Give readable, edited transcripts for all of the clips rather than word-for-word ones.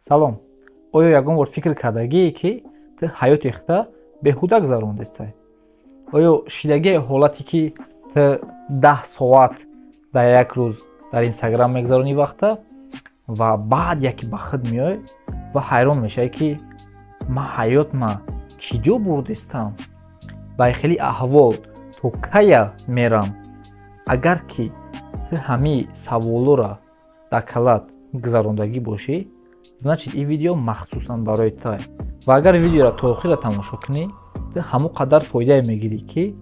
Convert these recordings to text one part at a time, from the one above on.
Салом. Оё ягон бор фикр кардагие, ки ту ҳаёти худа беҳуда гузарондестай? Оё шидагие ҳолате, ки ту 10 соат дар як рӯз дар Инстаграм мегузаронӣ вақта ва баъд яке ба худ меоӣ ва ҳайрон мешавӣ, ки ман ҳаётма чӣ ҷо бурдестам? Ба ин хели аҳвол то кая мерам? Агар ки ту ҳамаи саволҳоро дар калад гузарондагӣ бошӣ, значит ин видео махсусан барои ту. Ва агар видеоро то охира тамошо кунӣ, ту ҳамон қадар фоидае мегирӣ, ки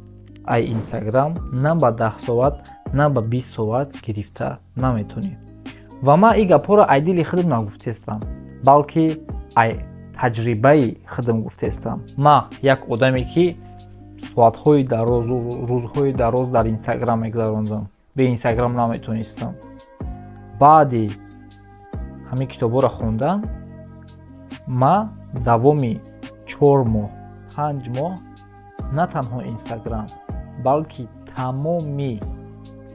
ай Инстаграм на ба 10 соат, на ба 20 соат гирифта наметонӣ. Ва ман ин гапҳоро ай дили худам нагуфтестам, балки ай таҷрибаи худам гуфтестам. Ман як одаме, ки соатҳои дарозу рӯзҳои дароз дар Инстаграм мегузарондам, бе Инстаграм наметонистам. Баъди ҳамин китобҳоро хондан, ман давоми 4 моҳ 5 моҳ на танҳо Инстаграм, балки тамоми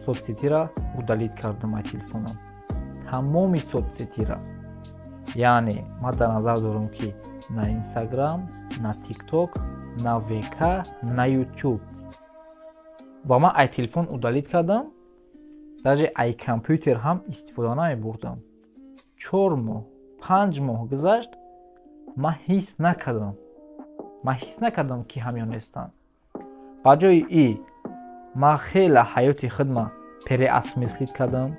соцсетиро удалид кардам аз телефонам. Тамоми соцсетиро. Яъне ман дар назар дорам, ки на Инстаграм, на ТикТок, на ВК, на Ютуб. Ва ман ай телефон удалид кардам, даже ай компютер ҳам истифода намебурдам. 4 моҳ 5 моҳ гузашт, ман ҳис накардам, ки ҳамён нестанд. Ба ҷои ин ман хеле ҳаёти худро переосмыслит кардам,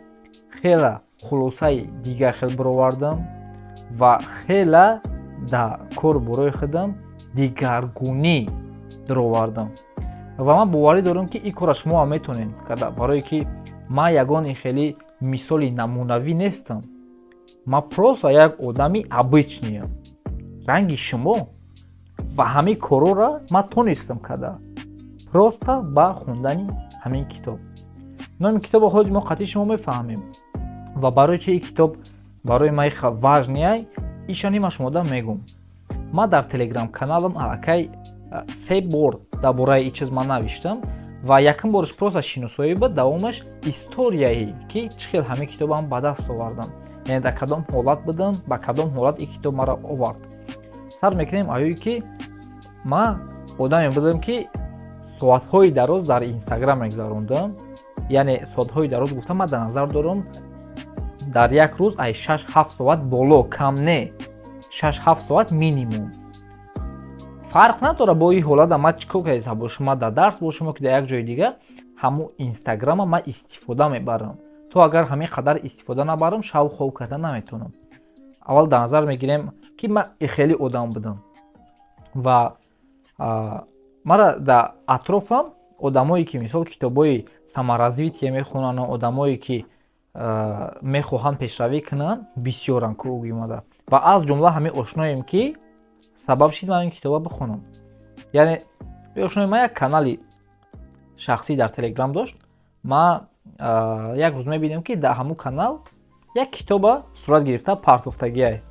хеле хулосаи дигар хел баровардам ва хеле дар кор бораи худам дигаргунӣ даровардам. Ва ман боварӣ дорам, ки ин корро шумо ҳам метавонед карда, барое ки ман ягон ин хели мисоли намунавӣ нестам. Ман просто як одами обычниям. Ранги шумо ва ҳамин корҳоро ман тонистам карда, просто ба хондани ҳамин китоб. Номи китобро ҳозир мо қатъи шумо мефаҳмем. Ва барои чи ин китоб барои ман важнияй, ишани ман шумода мегум. Ман дар Телеграм каналам аллакай 3 бор дар бораи ин чиз ман навиштам ва якум бораш просто шиносоӣ буд, давомаш историяе, ки чӣ хел ҳамин китобро ба даст овардам. Яъне дар кадом ҳолат будам, ба кадом ҳолат ин китоб маро овард. Сар мекунем оёи ки ман одаме будам, ки соатҳои дароз дар Инстаграм мегузарондам. Яъне соатҳои дароз гуфтам, ман дар назар дорам дар як рӯз ай 6-7 соат боло, кам не, 6-7 соат минимум. Фарқ надорад бо ин ҳолата ман чӣ кор кардам бошам, ман дар дарс бошам ки дар як ҷои дигар, ҳамон Инстаграма ман истифода мебарам. То агар ҳамин қадар истифода набарам, шаву хоб карда наметавонам. Аввал дар назар мегирем, ки ман хеле одам будам ва мара дар атрофам одамое, ки мисол китобҳои саморазвитие мехонанд, одамое, ки мехоҳанд пешравӣ кунанд, бисёранд круги омада. Ва аз ҷумла ҳамин ошноем, ки сабаб шид ман ин китобро бихонам. Яъне ошнои ман як канали шахсӣ дар Телеграм дошт. Ман як рӯз мебинем, ки дар ҳамон канал як китоба сурат гирифта партофтагия.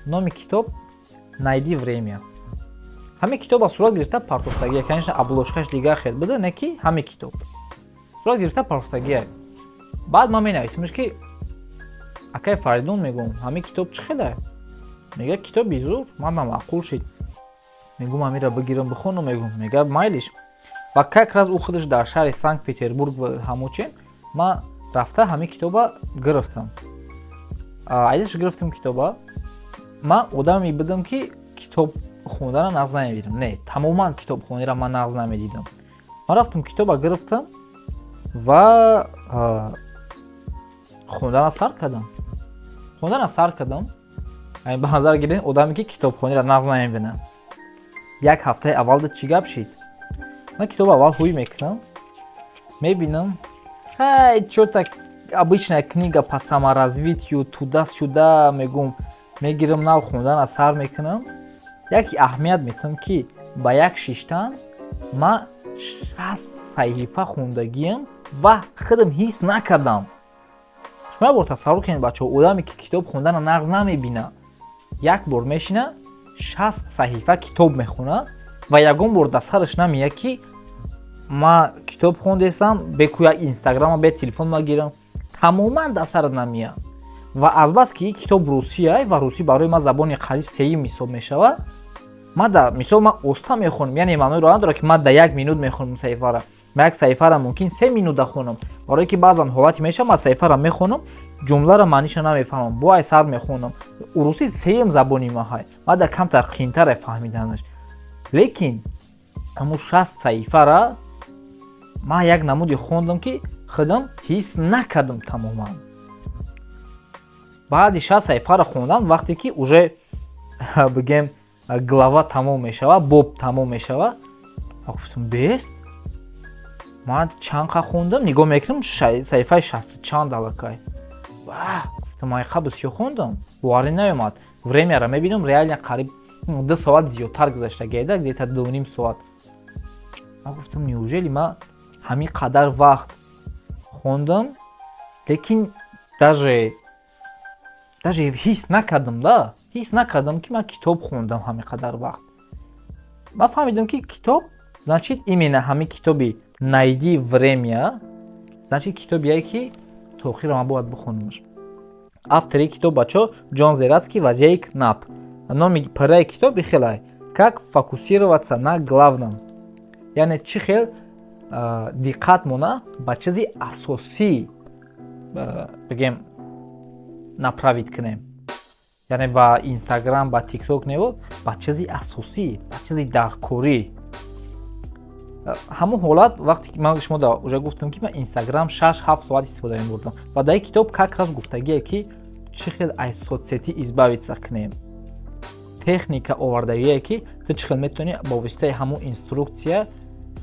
Номи китоб «Найди время». Ҳамин китоба сурат гирифта партофтагия. Конечно, обложкаш дигар хел буда, не ки ҳамин китоб. Сурат гирифта партофтагия. Баъд ман менависимш, ки акай Фаридун мегӯм, ҳамин китоб чӣ хеле? Мега китоби зур, ман маъқул шид. Мегӯм ҳаминро бигирам бихонам, мегӯм, мега майлиш. Ва как раз ӯ худаш дар шаҳри Санкт-Петербург ва ҳамочен, ман рафта ҳамин китобро гирифтам. Айдаш гирифтам китобро, ман одаме будам, ки китоб хонданро нағз намедидам. Не, тамоман китобхониро ман нағз намедидам. Ман рафтам китобро гирифтам ва хонданро сар кардам. Ба назар гирем одаме, ки китобхониро нағз намебинад. Як ҳафтаи аввалда чӣ гап шид? Ман китобро аввал ҳуй мекунам, мебинам, ҳай чё-то обычная книга по саморазвитию, туда-сюда, мегӯм, мегирам нав хонданро сар мекунам. Яке аҳамият метам, ки ба як шиштан ман 60 саҳифа хондагиям ва худам ҳис накардам. Шумо як бор тасаввур кунед, бачаҳо, одаме, ки китоб хонданро нағз намебинад, як бор мешина 60 саҳифа китоб мехона ва ягон бор дар сараш намеяд, ки ман китоб хондестам, беку як Инстаграма бе телефон мегирам. Тамоман дар сарат намеяд. ва азбаски китоб русия ва русӣ барои ман забони қариб сеюм ҳисоб мешавад. Мисол ман оста мехонам, яъне маъноиро надорад ки ман да 1 минут мехонам саҳифара. Ман як саҳифара мумкин 3 минута хонам. Барое ки баъзан ҳолате мешавад ман саҳифара мехонам, ҷумларо маъниша намефаҳмам, боай сар мехонам. Русӣ сеюм забони ман ҳай. Ман да камтар қиинтаре фаҳмиданаш. Лекин ҳамун 60 саҳифара ман як намуди хондам ки худам ҳис накардам тамоман. Баъди 60 саҳифаро хондан вақте ки уже бигем глава тамом мешавад, боб тамом мешавад, гуфтам бест. Ман чанқа хондам, нигоҳ мекардам саҳифаи 60 чанд аллакай. Гуфтам айқа бисёр хондам, боварӣ наёмад. Времяро мебинам, реально қариб 2 соат зиёдтар гузашта гайда, где-то 2,5 соат. Ман гуфтам неужели ман ҳамин қадар вақт хондам, лекин даже ҳис накардам, да, ҳис накардам ки ман китоб хондам ҳамин қадар вақт. Ман фаҳмидам ки китоб значит именно ҳамин китоби «Найди время», значит китобие ки то охира ман бояд бихонамаш. Автори китоб бачо Ҷон Зератский ва Ҷейк Нап. Номи параи китоби хелай «Как фокусироваться на главном». Яъне чӣ хел диққат мона ба чизи асосӣ бигем направит кунем. Яъне ба Инстаграм, ба ТикТок нево, ба чизи асосӣ, ба чизи даркорӣ. ҳамун ҳолат вақте ки ман шумо да уже гуфтам ки ман Инстаграм 6-7 соат истифода мебурдам. Ва дар китоб как раз гуфтагие ки чӣ хел аз соцсетӣ избавиться кунем. Техника овардагие ки ту чӣ хел метавонӣ бо воситаи ҳамун инструксия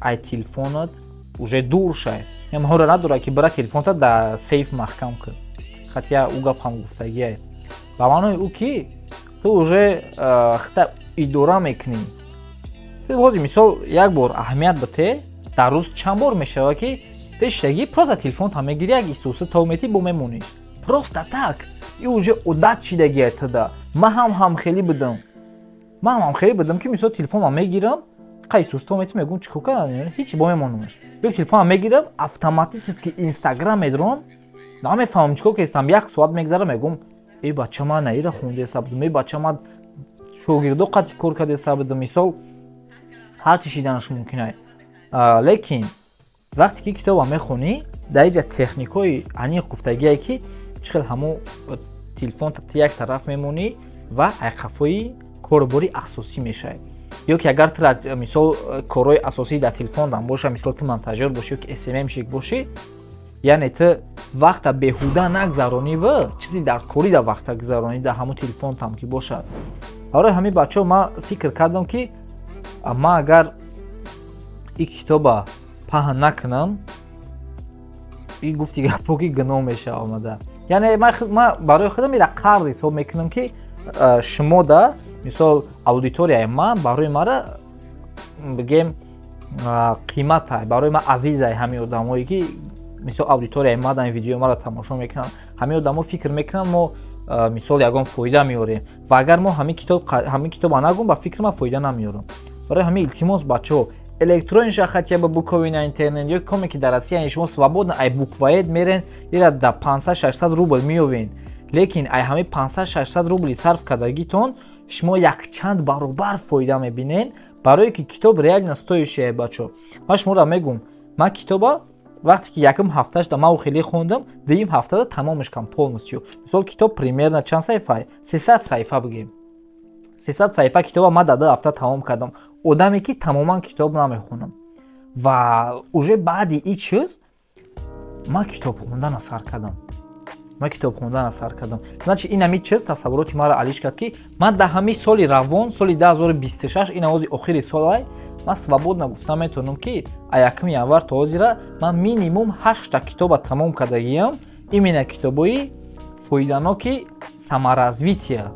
ай телефонат уже дур шай. Ҳамаҳоро надора ки бара телефонта да сейф маҳкам кун. Хатя у гап ҳам гуфтагие. Ба маънои ӯ ки ту уже хита идора мекунӣ. Ҳози мисол як бор аҳамият бите, дар рӯз чанд бор мешавад ки ту иштагӣ просто телефонта мегирӣ, як истуса тавметӣ бо мемонӣ. Просто так. И уже одат шидагия туда. Ман ҳам хелӣ будам. Ман ҳам хелӣ будам ки мисол телефонма мегирам, қай истуса тавметӣ мегум чико кардам, ҳеҷ бо мемонамаш. Ё телефонма мегирам, автоматически Инстаграм медорам, намефаҳмам чико кардам, 1 соат мегзара мегум, эй бача ман наира хондаеса будам, эй бача ман шогирдо қати кор кардеса будам, мисол ҳар чӣ шиданаш мумкин ай. Лекин вақте ки китоба мехонӣ, дар инҷа техникои аниқ гуфтагие ки чӣ хел ҳамун телефонта ту як тараф мемонӣ ва айқафои корбори асосӣ мешавад. ё ки агар ту мисол корҳои асосӣ дар телефондан боша, мисол ту монтажёр бошӣ ё ки SMM-шик бошӣ, яъне ту вақта беҳуда нагзаронӣ ва чизи даркорӣ дар вақта гузаронӣ дар ҳамун телефонтам ки бошад. Барои ҳамин бачаҳо ман фикр кардам ки ман агар ин китоба паҳн накунам, ин гуфти гапо ки гуноҳ мешава омада. Яъне ман барои худам ира қарз ҳисоб мекунам ки шумо да мисол аудиторияи ман барои мара бигем қимата, барои ман азизай ҳамин одамое ки мисол аудиторияи ман дар видеои маро тамошо мекунанд. Ҳамин одамо фикр мекунанд мо мисол ягон фоида меорем ва агар мо ҳамин китоба нагӯм ба фикри ман фоида намеорам. Барои ҳамин илтимос бачаҳо электронша хотя бы буквови на интернет ё комики дар Россия шумо свободно ай буквоед мерен ира да 500-600 рубл меёвен. Лекин ай ҳамин 500-600 рубли сарф кардагитон шумо якчанд баробар фоида мебинен, барое ки китоб реально стоящее бачаҳо. Ман шуморо мегӯм, ман китоба вақте ки якум ҳафташ да ман хеле хондам, дуюм ҳафтада тамомаш кардам полностью. Мисол китоб примерно чанд саҳифа? 300 саҳифа бигем. 300 саҳифа китоба ман дар 2 ҳафта тамом кардам. Одаме ки тамоман китоб намехонам. Ва уже баъди ин чиз ман китоб хондан асар кардам. Значит ин ҳамин чиз тасаввуроти маро алиш кард ки ман дар ҳамин соли равон, соли 2026, ин ҳози охири сол ай, ман свободно гуфта метавонам ки аз 1 январ то ҳозира ман минимум 8 китоба тамом кардагиам. Именно китобои фоиданоки саморазвития.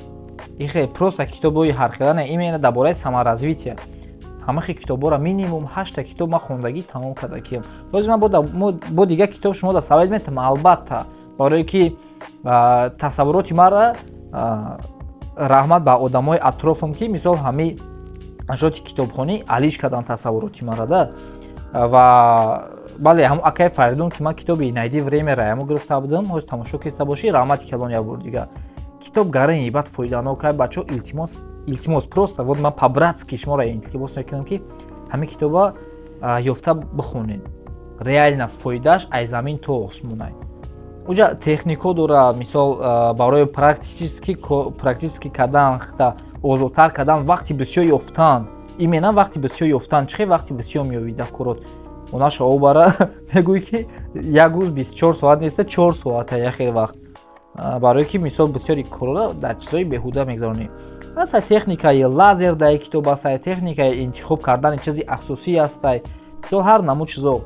ин хеле просто китобои ҳархела не, именно дар бораи саморазвития. ҳама хел китоборо минимум 8 китоб ман хондагӣ тамом кардагиам. Лозим ман бо дигар китоб шумо да савед метавонам, албатта барое ки тасаввуроти мара раҳмат ба одамои атрофам ки мисол ҳамин ашоти китобхонӣ алиш кардан тасаввуроти мара да. Ва бале ҳамн акаи Фаридун ки ман китоби «Найди времяро» ҳамо гирифта будам, ҳоз тамошо киста бошӣ, раҳмати калон як бор дига. Китоб гарани бад фоиданок ай бачо илтимос просто вот ман по-братски шуморо илтимос мекунам ки ҳамин китоба ёфта бихонед. Реально фоидааш аз замин то осмон ай. Уҷа технико дора, мисол барои практически кардан, озодтар кардан вақти бисёр ёфтан. Именно вақти бисёр ёфтан, чӣ вақти бисёр меёвӣ дар корот? Она шоу бара мегӯй ки як рӯз 24 соат неста, 4 соат я хел вақт. Барое ки мисол бисёри корро дар чизои беҳуда мегзаронӣ. Аса техникаи лазер дар китоб аст, техникаи интихоб кардани чизи асосӣ аст. Мисол ҳар намуд чизо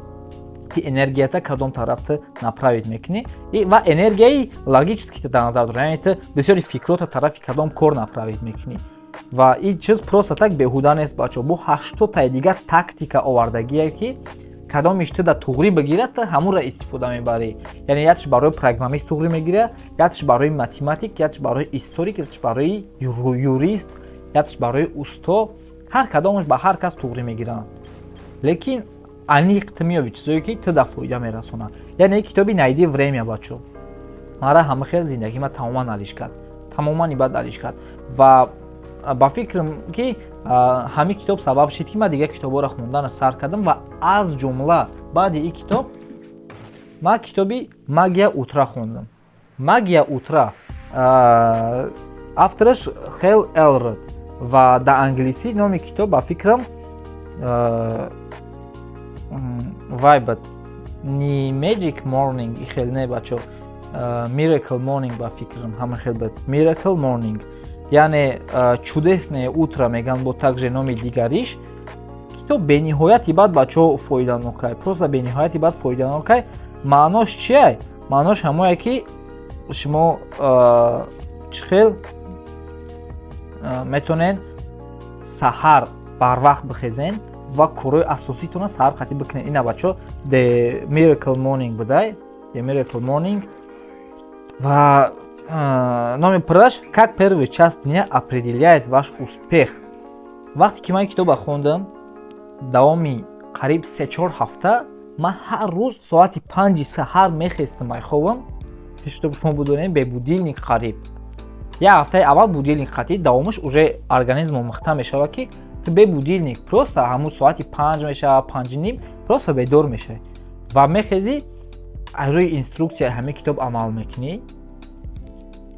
ки энергията кадом тарафта направит мекунӣ ва энергияи логически дар назар дор, яъне ту бисёри фикрота тарафи кадом кор направит мекунӣ. Ва ин чиз просто так беҳуда нест бачо. Бо 80 дигар тактика овардагие ки кадомиш ту да туғри бигира, ту ҳамонро истифода мебарӣ. Яъне якш барои программист туғри мегира, якш барои математик, якш барои историк, якш барои юрист, якш барои усто. Ҳар кадомаш ба ҳар кас туғри мегиранд. Лекин аниқ ту меёвӣ чизое ки ту да фоида мерасонад. Яъне китоби «Найди время» бачо мара ҳама хел зиндагима тамоман алиш кард. Тамоман ибад алиш кард. Ва ба фикрам ки ҳамин китоб сабаб шид ки ман дигар китобҳоро хонданро сар кардам ва аз ҷумла баъди ин китоб ман китоби «Магия утра» хондам. «Магия утра» автораш Хейл Элрод ва дар англисӣ номи китоб ба фикрам Vibe ni Magic Morning ихел не бачо Miracle Morning ба фикрам ҳама хел бад Miracle Morning яъне чудесное утро меган бо также номи дигариш. Китоб бениҳояти бад бачо фоиданок ай, просто бениҳояти бад фоиданок ай. Маънош чи ай? Маънош ҳамое ки шумо чӣ хел метонен саҳар барвақт бихезен ва корои асоситона саҳар қатӣ бикунед. Ина бачо The Miracle Morning будай, The Miracle Morning. Ва номи пураш «Как первый час дня определяет ваш успех». Вақте ки ман китоба хондам давоми қариб 3-4 ҳафта ман ҳар рӯз соати 5 саҳар мехестам ай хобам. Чтоб шумо будонем бе будильник қариб. Як ҳафтаи аввал будильник қатӣ давомаш уже организм омӯхта мешава ки ту бе будильник просто ҳамун соати 5 мешава, 5:30 просто бедор мешавӣ ва мехезӣ аз рӯи инструксияи ҳамин китоб амал мекунӣ.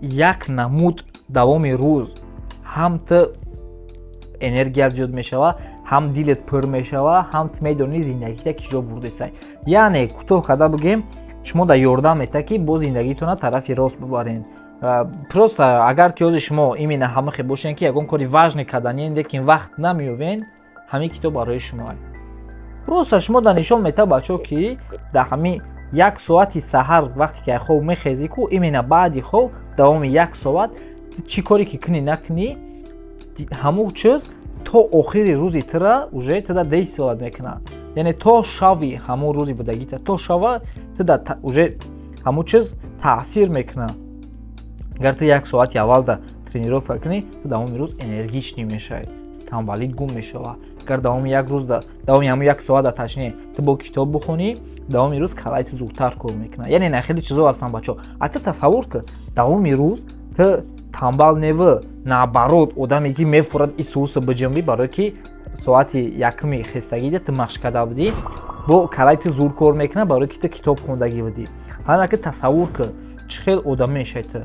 Як намуд давоми рӯз ҳам ту энергият зиёд мешава, ҳам дилет пур мешава, ҳам ту медонӣ зиндагита киҷо бурдесай. Яъне кӯтоҳ карда бигем шумо да ёрдам мета ки бо зиндагитона тарафи рост бибарен. Просто агар ки ҳозир шумо именно ҳамахе бошен ки ягон кори важне карданен лекин вақт намеёвен, ҳамин китоб барои шумо ай. Просто шумо да нишон мета бачо ки дар ҳамин 1 соати саҳар вақте ки аз хоб мехезӣ ку именно баъди хоб давоми 1 соат чӣ коре ки кунӣ накунӣ ҳамун чиз то охири рӯзи тура уже туда действовать мекунад. Яъне то шави ҳамун рӯзи будагита то шава туда уже ҳамун чиз таъсир мекунад. Агар ту 1 соати аввал да тренировка кунӣ, ту давоми рӯз энергичнӣ мешавӣ, тамбалит гум мешава. Агар давоми 1 рӯз да давоми ҳамун 1 соат да ташне ту бо китоб бихонӣ, давоми рӯз калаи ту зудтар кор мекунад. Яъне на хеле чизо ҳастанд бачо. А ту тасаввур кун, давоми рӯз ту тамбал невӣ, наоборот одаме ки мефурад исӯса биҷанбӣ барое ки соати 1 хестагида ту машқ карда будӣ, бо калаи ту зуд кор мекунад барое ки ту китоб хондагӣ будӣ. Ҳана ки тасаввур кун, чӣ хел одам мешавӣ ту.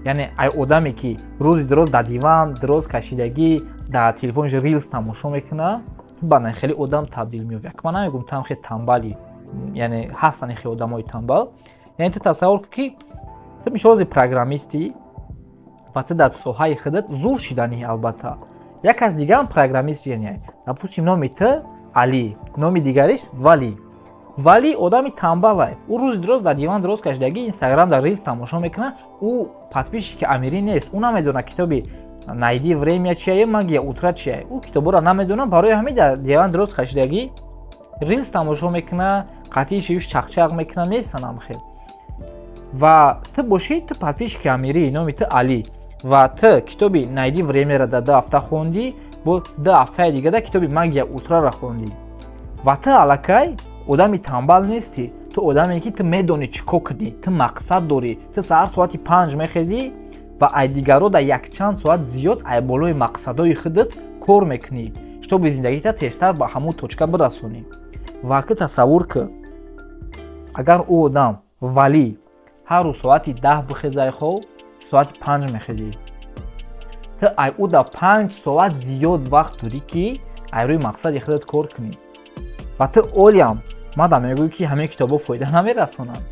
Яъне ай одаме ки рӯзи дроз дар диван дроз кашидагӣ дар телефонаш рилс тамошо мекунад, ту ба нахели одам табдил меёвӣ. Ман намегӯям ту ҳам хел тамбалӣ, яъне ҳастанд хел одамои тамбал. Яъне ту тасаввур кун ки ту мишол ҳозир программистӣ ва ту дар соҳаи худат зур шиданӣ албатта. Як аз дигарам программист яъне. Допустим номи ту Али, номи дигариш Вали. Вали одами тамбал ай. Ӯ рӯзи дроз дар диван дроз кашидагӣ Инстаграм дар рилс тамошо мекунад. Ӯ подписчики амирӣ нест. Ӯ намедонад китоби «Найди время» чия, «Магия утра» чия. Ӯ китобҳоро намедонад, барои ҳамин дар диван дроз кашидагӣ рилс тамошо мекунад, қатъи шивиш чақчақ мекунад, нестан ҳам хел. Ва ту бошӣ, ту подписчики амирӣ, номи ту Али ва ту китоби «Найди времяро» дар 2 ҳафта хондӣ, бо 2 ҳафтаи дигара китоби «Магия утра»ро хондӣ. Ва ту аллакай одами танбал нестӣ. Ту одаме ки ту медонӣ чӣ кор кунӣ, ту мақсад дорӣ. Ту саҳар соати 5 мехезӣ ва ай дигаро дар якчанд соат зиёд ай болои мақсадҳои худат кор мекунӣ, чтобы зиндагита тезтар ба ҳамун точка бирасонӣ. Вақти тасаввур кӣ, агар ӯ одам валӣ ҳар рӯз соати 10 бихезай, хоб соати 5 мехезӣ. Ту ай ӯ дар 5 соат зиёд вақт дорӣ ки ай рӯи мақсади худат кор кунӣ. Ва ту олиам мада мегӯӣ ки ҳамин китобо фоида намерасонанд.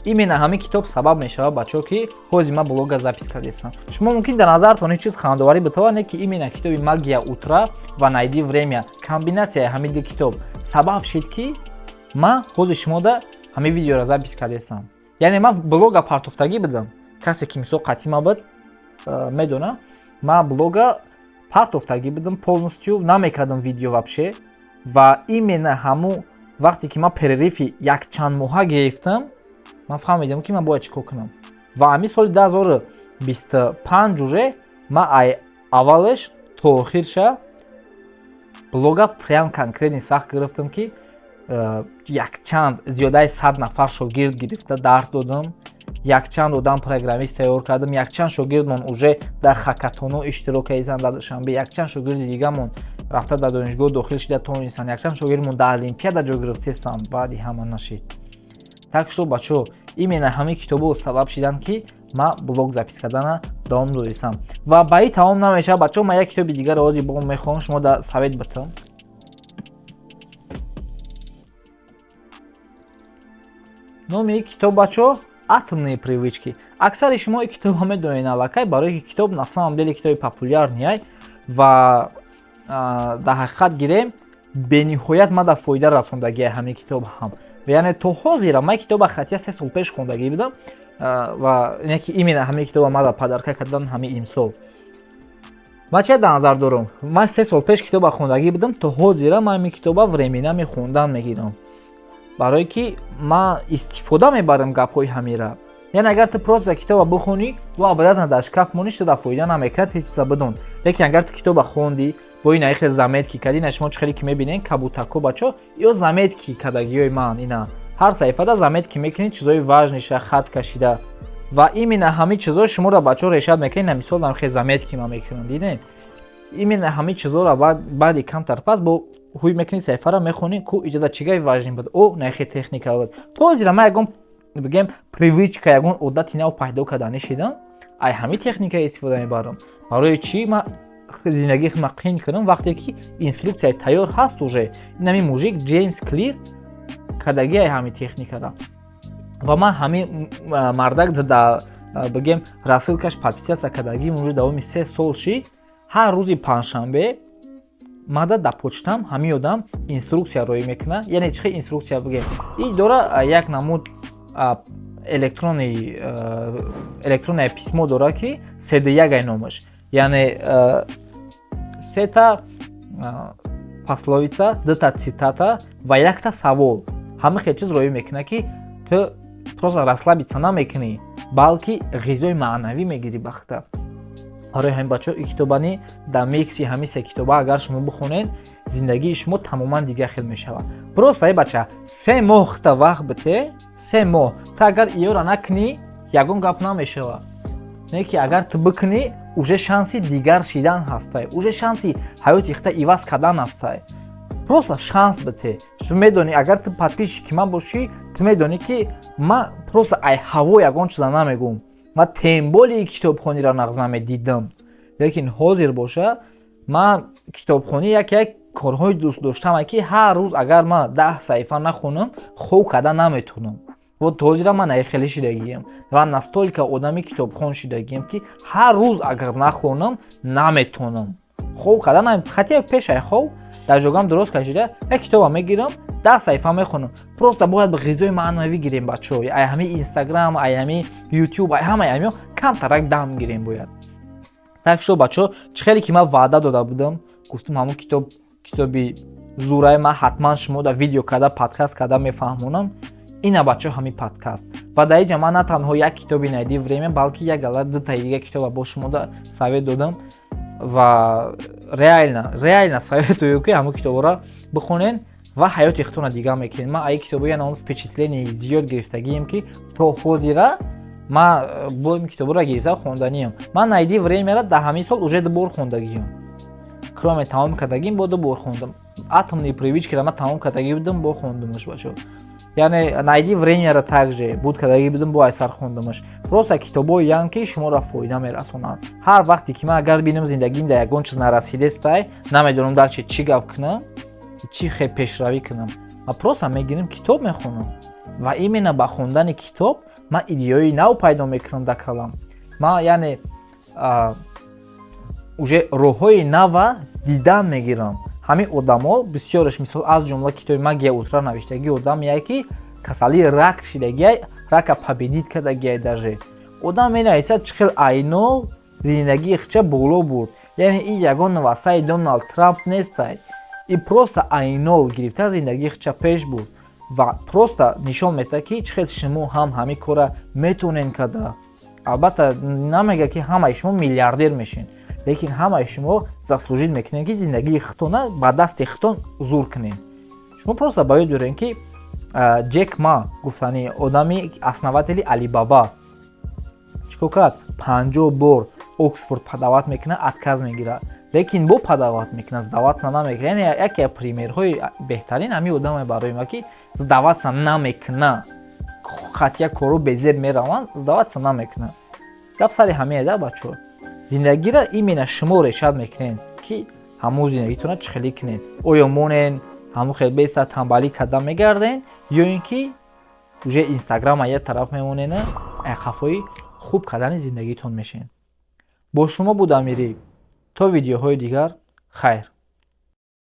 Именно ҳамин китоб сабаб мешавад бачаҳо ки ҳозир ман блога запис кардем. Шумо мумкин дар назартон ин чиз ханаоварӣ битавонад ки именно китоби Магия утра ва Найди время комбинатсияи ҳамин ду китоб сабаб шид ки ман ҳозир шумода ҳамин видеоро запис кардем. Яъне ман блога партофтагӣ будам. Касе ки мисол қатъи мабад медона, ман блога партофтагӣ будам, полностью намекардам видео вообще. Ва именно ҳамун вақте ки ман перерифи якчанд моҳа гирифтам, ман фаҳмидам ки ман бояд чӣ кор кунам. Ва ҳамин соли 2025 уже ман ай аввалаш то охирша блога прям конкретни сахт гирифтам ки якчанд зиёдаи 100 нафар шогирд гирифта дарс додам, якчанд одам программист тайёр кардам, якчанд шогирдмон уже дар хакатоно иштирок карданд дар душанбе, якчанд шогирди дигамон рафта дар донишгоҳ дохил шида тонистанд, якчанд шогирдмон дар олимпиада ҷой гирифтестанд, баъди ҳама нашид. Так шуд бачаҳо, именно ҳамин китобо сабаб шиданд ки ман блог запис кардана давом додисам. Ва ба ин тамом намешавад бачаҳо, ман як китоби дигар ҳозир бо мехоҳам шумо дар совет битам. номи китоб бачаҳо атомные привычки. Аксари шумо ин китобро медонед аллакай, барои ки китоб на самом деле китоби популярный ва дар ҳақиқат гирем бениҳоят ман дар фоида расондагии ҳамин китоб ҳам. Яъне то ҳозира ман китоба хатия 3 сол пеш хондагӣ будам ва ине ки именно ҳамин китоба ман падарка кардан ҳамин имсол. Ман чия дар назар дорам? Ман 3 сол пеш китоба хондагӣ будам, то ҳозира ман ҳамин китоба временами хондан мегирам. Барое ки ман истифода мебарам гапҳои ҳамира. Яъне агар ту просто китоба бихонӣ, ва обадатна дар шкаф монӣ, шуда фоида намекунад, ҳеҷ чиза бидон. Лекин агар ту китоба хондӣ, бо ин хеле заметки кардӣ, ина шумо чӣ хеле ки мебинед кабутако бачаҳо, ё заметки кардагиҳои ман, ина ҳар саҳифада заметки мекунед, чизои важниша хат кашида. Ва именно ҳамин чизо шуморо бачаҳо решат мекунед. На мисол дар хеле заметки ман мекунам, дидед? Именно ҳамин чизоро баъди камтар пас бо ҳуй мекунед саҳифаро мехонед, ку иҷода чигаи важни буд. О, нахе техника буд. То ҳозира ман ягон бигем привычка, ягон одати нав пайдо карданӣ шидам. Ай ҳамин техника истифода мебарам. Барои чӣ ман зиндагии худро қин кунам вақте ки инструксияи тайёр ҳаст уже. Ин ҳамин мужик Джеймс Клир кардагии ҳамин техникара. Ва ман ҳамин мардак да бигем рассылкаш подписатсия кардагии мужик давоми 3 сол шид. Ҳар рӯзи панҷшанбе мада дар почтам ҳамин одам инструксия роӣ мекунад. Яъне чӣ хел инструксия бигем? Ин дора як намуд электронное письмо дора ки CD1 номаш. Яъне сета пасловица, дута цитата ва якта савол. Ҳама хел чиз роӣ мекунад ки ту просто расслабиться намекунӣ, балки ғизои маънавӣ мегирӣ ба худта. Барои ҳамин бачаҳо ин китобани дар микси ҳамин се китоба агар шумо бихонед, зиндагии шумо тамоман дигар хел мешавад. Просто ай бача 3 моҳ худта вақт бите, 3 моҳ. Ту агар иёра накунӣ, ягон гап намешавад. Не ки агар ту бикунӣ, уже шанси дигар шидан ҳастай, уже шанси ҳаёти худта иваз кардан ҳастай. Просто шанс бите. Ту медонӣ, агар ту подписчики ман бошӣ, ту медонӣ ки ман просто ай ҳаво ягон чиза намегум. Ман темболи китобхониро нағз намедидам. Лекин ҳозир боша, ман китобхонӣ як корҳои дӯст доштам ки ҳар рӯз агар ман 10 саҳифа нахонам, хоб кардан наметонам. Вот ҳозира ман хеле шидагиам ва настолько одами китобхон шидагиам ки ҳар рӯз агар нахонам, наметонам. Хоб кардан наметонам. Хатия пешай хоб дар ҷогам дроз кашида, як китоба мегирам, 10 саҳифа мехонам. Просто бояд ба ғизои маънавӣ гирем бачаҳо. Ай ҳамин Instagram, ай ҳамин YouTube, ай ҳамаи ҳамиҳо камтарак дам гирем бояд. Так шо бачаҳо, чӣ хеле ки ман ваъда дода будам, гуфтам ҳамун китоби зураи ман ҳатман шумо дар видео карда, подкаст карда мефаҳмонам. Ина бачаҳо ҳамин подкаст. Ва дар инҷа ман на танҳо як китоби Найди время, балки як гала дутаи дига китоба бо шумо дар совет додам. Ва реально советую ки ҳамун китобро бихонед ва ҳаёти худтона дигар мекунед. Ман ай китобо яна он впечатление зиёд гирифтагием ки то ҳозира ман бо ин китобро гирифта хонданиям. Ман найди времяра да ҳамин сол уже дубор хондагиям. Кроме тамом кардагим бо дубор хондам. Атомные привычкиро ман тамом кардаги будам бо хондамаш бачо. Яъне найди времяро также буд кардаги будам бо айсар хондамаш. Просто китобои ям ки шуморо фоида мерасонанд. Ҳар вақте ки ман агар бинам зиндагим да ягон чиз нарасидестай, намедонам дар чӣ гап кунам, чӣ хел пешравӣ кунам. Ман просто мегирам китоб мехонам. Ва именно ба хондани китоб ман идеяи нав пайдо мекунам дар калам. Ман яъне уже роҳҳои нава дидан мегирам. Ҳамин одамо бисёраш мисол аз ҷумла китоби магия утра навиштаги одам яе ки касалии рак шидагиай, рака победит кардагиай даже. Одам менависад чӣ хел айнол зиндагии хича боло бурд. Яъне ин ягон навасаи Доналд Трамп нестай. И просто айнол гирифта зиндагии хича пеш бурд. Ва просто нишон медиҳад ки чӣ хел шумо ҳам ҳамин кора метавонед карда. Албатта намега ки ҳамаи шумо миллиардер мешин. Лекин ҳамаи шумо заслужид мекунед ки зиндагии худтона ба дасти худтон зур кунед. Шумо просто ба ёд биёред ки Ҷек Ма гуфтани одами основатели Алибаба чикор кард? 50 бор Оксфорд падават мекунад, отказ мегирад. Лекин бо падават мекунад, сдаватса намекунад. Яъне яке аз примерҳои беҳтарин ҳамин одаме барои ма ки сдаватса намекунад. Хатия кору безеб мераванд, сдаватса намекунад. Гап сари ҳамин да бачо. Зиндагиро именно шумо решат мекунед ки ҳамон зиндагитона чӣ хеле кунед. Оё монен ҳамон хел беста танбалӣ карда мегарден ё ин ки уже инстаграма як тараф мемонед, қафои хуб кардани зиндагитон мешин. Бо шумо буд Амирӣ. То видеоҳои дигар хайр.